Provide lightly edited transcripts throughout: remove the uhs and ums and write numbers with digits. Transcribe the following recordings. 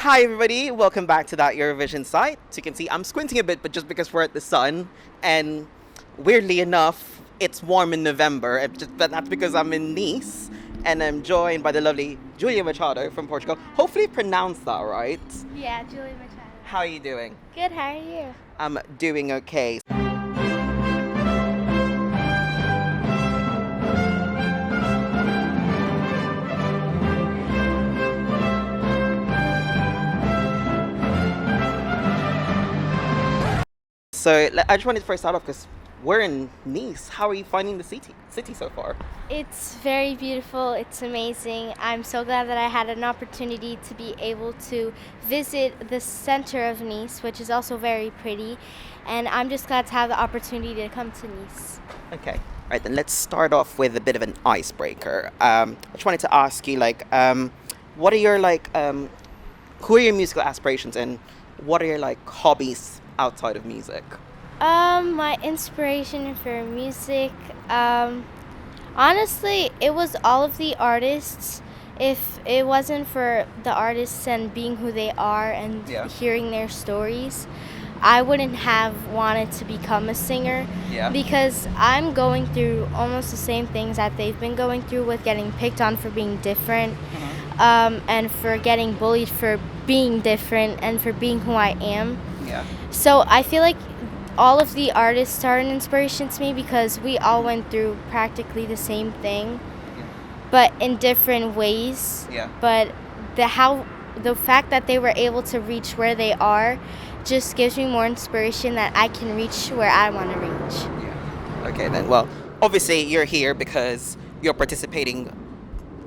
Hi everybody, welcome back to that Eurovision site. So you can see I'm squinting a bit, but just because we're at the sun, and weirdly enough, it's warm in November, but that's because I'm in Nice, and I'm joined by the lovely Júlia Machado from Portugal. Hopefully I pronounced that right. Yeah, Júlia Machado. How are you doing? Good, how are you? I'm doing okay. So I just wanted to first start off because we're in Nice. How are you finding the city so far? It's very beautiful. It's amazing. I'm so glad that I had an opportunity to be able to visit the center of Nice, which is also very pretty. And I'm just glad to have the opportunity to come to Nice. Okay. All right, then let's start off with a bit of an icebreaker. I just wanted to ask you, what are your who are your musical aspirations, and what are your hobbies outside of music? My inspiration for music, honestly, it was all of the artists. If it wasn't for the artists and being who they are and Yeah. hearing their stories, I wouldn't have wanted to become a singer Yeah. because I'm going through almost the same things that they've been going through with getting picked on for being different, and for getting bullied for being different and for being who I am. Yeah. So I feel like all of the artists are an inspiration to me because we all went through practically the same thing, but in different ways. Yeah. But the fact that they were able to reach where they are just gives me more inspiration that I can reach where I want to reach. Yeah. Okay then. Well, obviously you're here because you're participating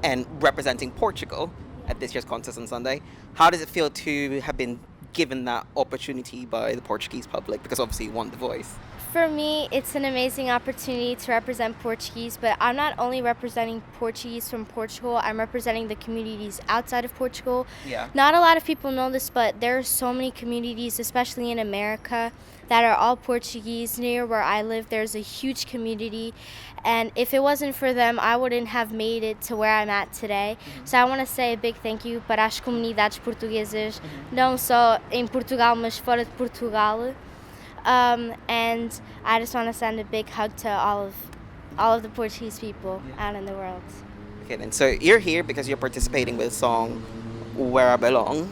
and representing Portugal at this year's contest on Sunday. How does it feel to have been given that opportunity by the Portuguese public? Because obviously you won The Voice. For me, it's an amazing opportunity to represent Portuguese, but I'm not only representing Portuguese from Portugal, I'm representing the communities outside of Portugal. Yeah. Not a lot of people know this, but there are so many communities, especially in America, that are all Portuguese. Near where I live, there's a huge community, and if it wasn't for them, I wouldn't have made it to where I'm at today. So I want to say a big thank you para as comunidades portuguesas, não só em Portugal, mas fora de Portugal. And I just want to send a big hug to all of the Portuguese people out in the world. Okay then. So you're here because you're participating with the song "Where I Belong."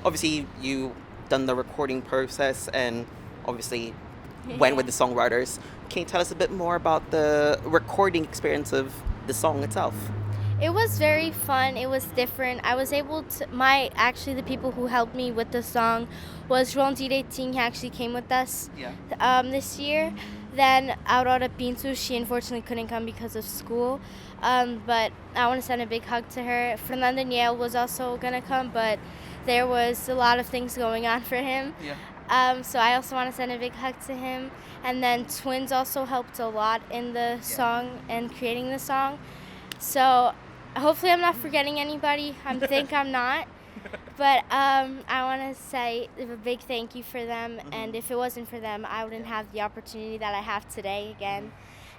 Obviously you done the recording process and obviously went with the songwriters. Can you tell us a bit more about the recording experience of the song itself? It was very fun. It was different. I was able to. The people who helped me with the song was João Direitinho. He actually came with us this year. Then Aurora Pinto, she unfortunately couldn't come because of school. But I want to send a big hug to her. Fernando Niel was also gonna come, but there was a lot of things going on for him. So I also want to send a big hug to him. And then Twins also helped a lot in the song and creating the song. So hopefully I'm not forgetting anybody. I think I'm not. But I want to say a big thank you for them. And if it wasn't for them, I wouldn't have the opportunity that I have today again.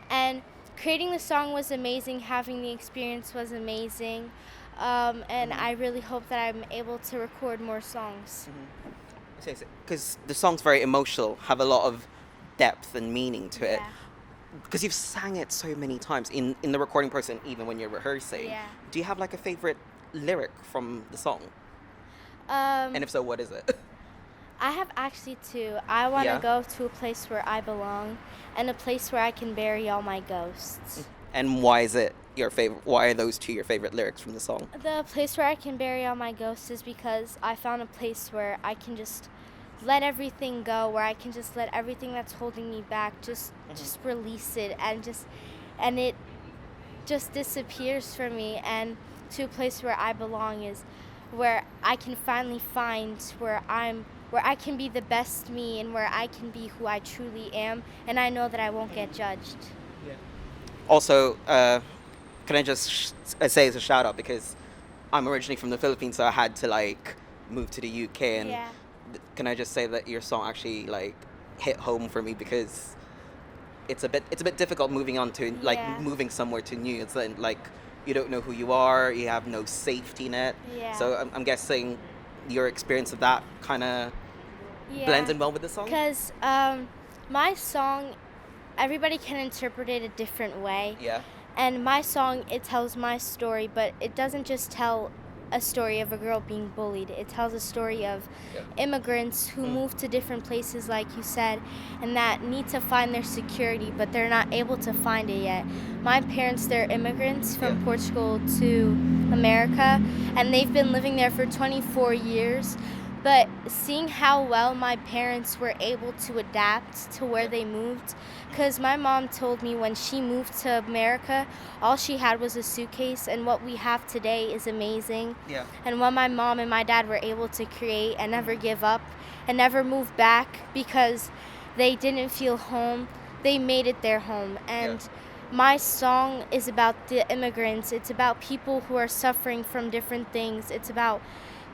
And creating the song was amazing. Having the experience was amazing. And I really hope that I'm able to record more songs. Because the song's very emotional, have a lot of depth and meaning to it. Yeah. Because you've sang it so many times in the recording process, and even when you're rehearsing. Yeah. Do you have a favorite lyric from the song? And if so, what is it? I have actually two. I want to Yeah. go to a place where I belong and a place where I can bury all my ghosts. And why is it your favorite? Why are those two your favorite lyrics from the song? The place where I can bury all my ghosts is because I found a place where I can just let everything go, where I can just let everything that's holding me back just release it and it just disappears from me. And to a place where I belong is where I can finally find where I can be the best me and where I can be who I truly am, and I know that I won't get judged. Also, can I just say as a shout out, because I'm originally from the Philippines, so I had to move to the UK, and Yeah. can I just say that your song actually hit home for me, because it's a bit difficult moving on to Yeah. moving somewhere to new. It's you don't know who you are, you have no safety net. Yeah. So I'm guessing your experience of that kind of blends in well with the song? Because my song, everybody can interpret it a different way. Yeah. And my song, it tells my story, but it doesn't just tell a story of a girl being bullied. It tells a story of immigrants who move to different places, like you said, and that need to find their security, but they're not able to find it yet. My parents, they're immigrants from Portugal to America, and they've been living there for 24 years. But seeing how well my parents were able to adapt to where they moved, because my mom told me when she moved to America, all she had was a suitcase, and what we have today is amazing. Yeah. And what my mom and my dad were able to create and never give up and never move back because they didn't feel home, they made it their home. And my song is about the immigrants. It's about people who are suffering from different things. It's about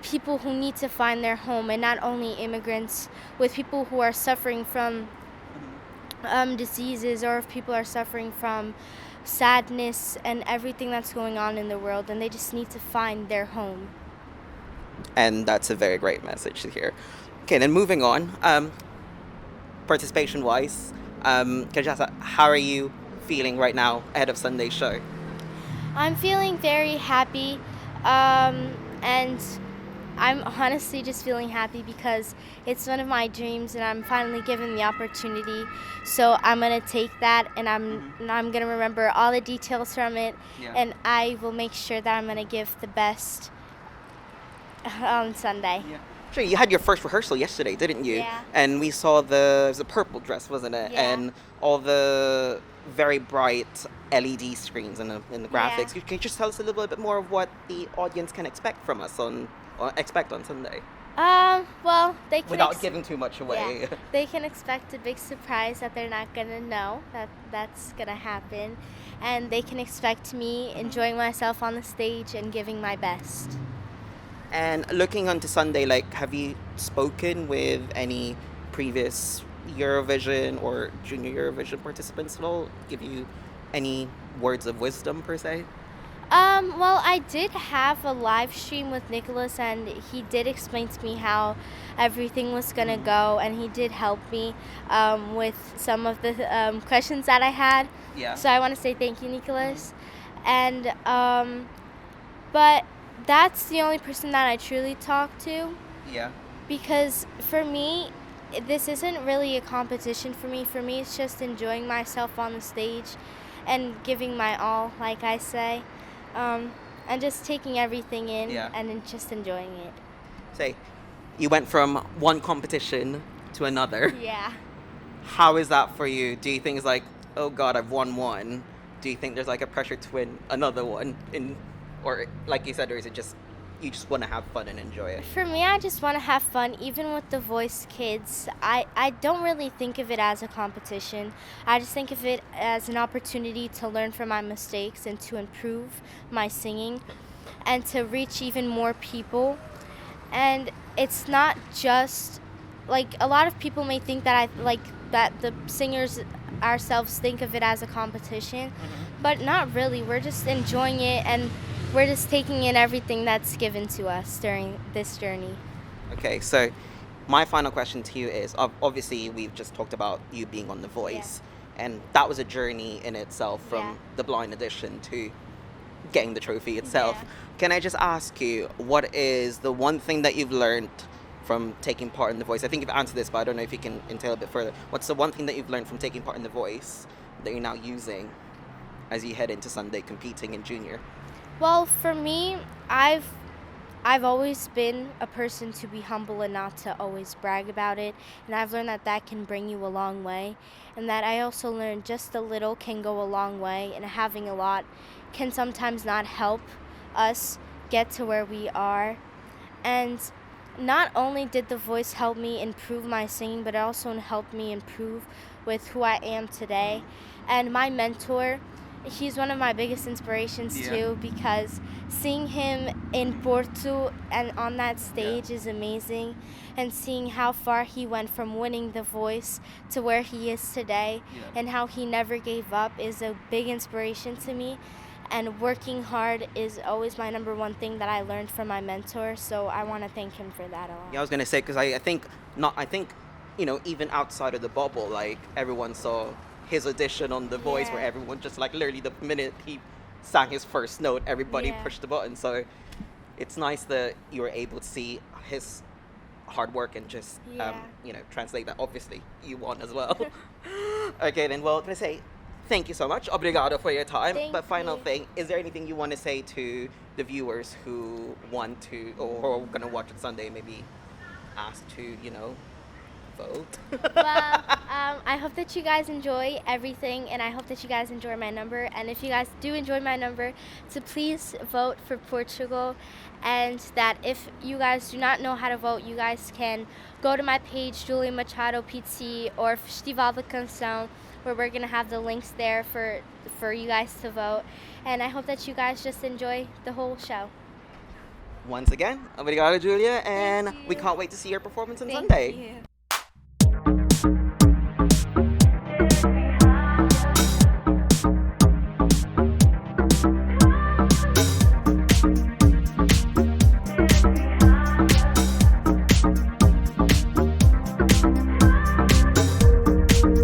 people who need to find their home, and not only immigrants, with people who are suffering from diseases, or if people are suffering from sadness and everything that's going on in the world, and they just need to find their home. And that's a very great message to hear. Okay, then moving on, participation-wise, Kajasa, how are you feeling right now ahead of Sunday's show? I'm feeling very happy, and I'm honestly just feeling happy because it's one of my dreams and I'm finally given the opportunity. So I'm going to take that, and I'm going to remember all the details from it, and I will make sure that I'm going to give the best on Sunday. Yeah. Sure, you had your first rehearsal yesterday, didn't you? Yeah. And we saw it was a purple dress, wasn't it? Yeah. And all the very bright LED screens in the graphics. Yeah. Can you just tell us a little bit more of what the audience can expect from us on Sunday? Well, they can Without giving too much away. Yeah, they can expect a big surprise that they're not gonna know that's gonna happen, and they can expect me enjoying myself on the stage and giving my best. And looking onto Sunday, have you spoken with any previous Eurovision or Junior Eurovision participants at all? Give you any words of wisdom per se? Well, I did have a live stream with Nicholas, and he did explain to me how everything was gonna go, and he did help me with some of the questions that I had. Yeah. So I want to say thank you, Nicholas. And but that's the only person that I truly talk to. Yeah. Because for me, this isn't really a competition for me. For me, it's just enjoying myself on the stage and giving my all, like I say. And just taking everything in and just enjoying it. Say, you went from one competition to another. Yeah. How is that for you? Do you think it's like, oh God, I've won one? Do you think there's a pressure to win another one? Or like you said, or is it just you just want to have fun and enjoy it? For me, I just want to have fun. Even with the Voice Kids, I don't really think of it as a competition. I just think of it as an opportunity to learn from my mistakes and to improve my singing and to reach even more people. And it's not just, a lot of people may think that that the singers ourselves think of it as a competition, but not really. We're just enjoying it, and we're just taking in everything that's given to us during this journey. Okay, so my final question to you is, obviously we've just talked about you being on The Voice, and that was a journey in itself from the blind audition to getting the trophy itself. Yeah. Can I just ask you, what is the one thing that you've learned from taking part in The Voice? I think you've answered this, but I don't know if you can entail a bit further. What's the one thing that you've learned from taking part in The Voice that you're now using as you head into Sunday competing in Junior? Well, for me, I've always been a person to be humble and not to always brag about it, and I've learned that can bring you a long way, and that I also learned just a little can go a long way, and having a lot can sometimes not help us get to where we are. And not only did The Voice help me improve my singing, but it also helped me improve with who I am today. And my mentor, he's one of my biggest inspirations too, because seeing him in Porto and on that stage is amazing, and seeing how far he went from winning The Voice to where he is today, and how he never gave up is a big inspiration to me. and working hard is always my number one thing that I learned from my mentor. So I want to thank him for that a lot. Yeah, I was gonna say because I think not. I think even outside of the bubble, like everyone saw his audition on The Voice, where Yeah. everyone just like literally the minute he sang his first note, everybody Yeah. pushed the button. So it's nice that you were able to see his hard work and just Yeah. translate that. Obviously, you won as well. Okay, then. Well, can I say thank you so much, obrigado for your time. Thank But final you. thing, is there anything you want to say to the viewers who want to or are gonna watch it Sunday? Maybe ask to vote. Well, I hope that you guys enjoy everything, and I hope that you guys enjoy my number. And if you guys do enjoy my number, so please vote for Portugal. And that if you guys do not know how to vote, you guys can go to my page, Júlia Machado PT, or Festival da Canção, where we're gonna have the links there for you guys to vote. And I hope that you guys just enjoy the whole show. Once again, obrigado, Julia, and Thank we you. can't wait to see your performance on Thank Sunday. you.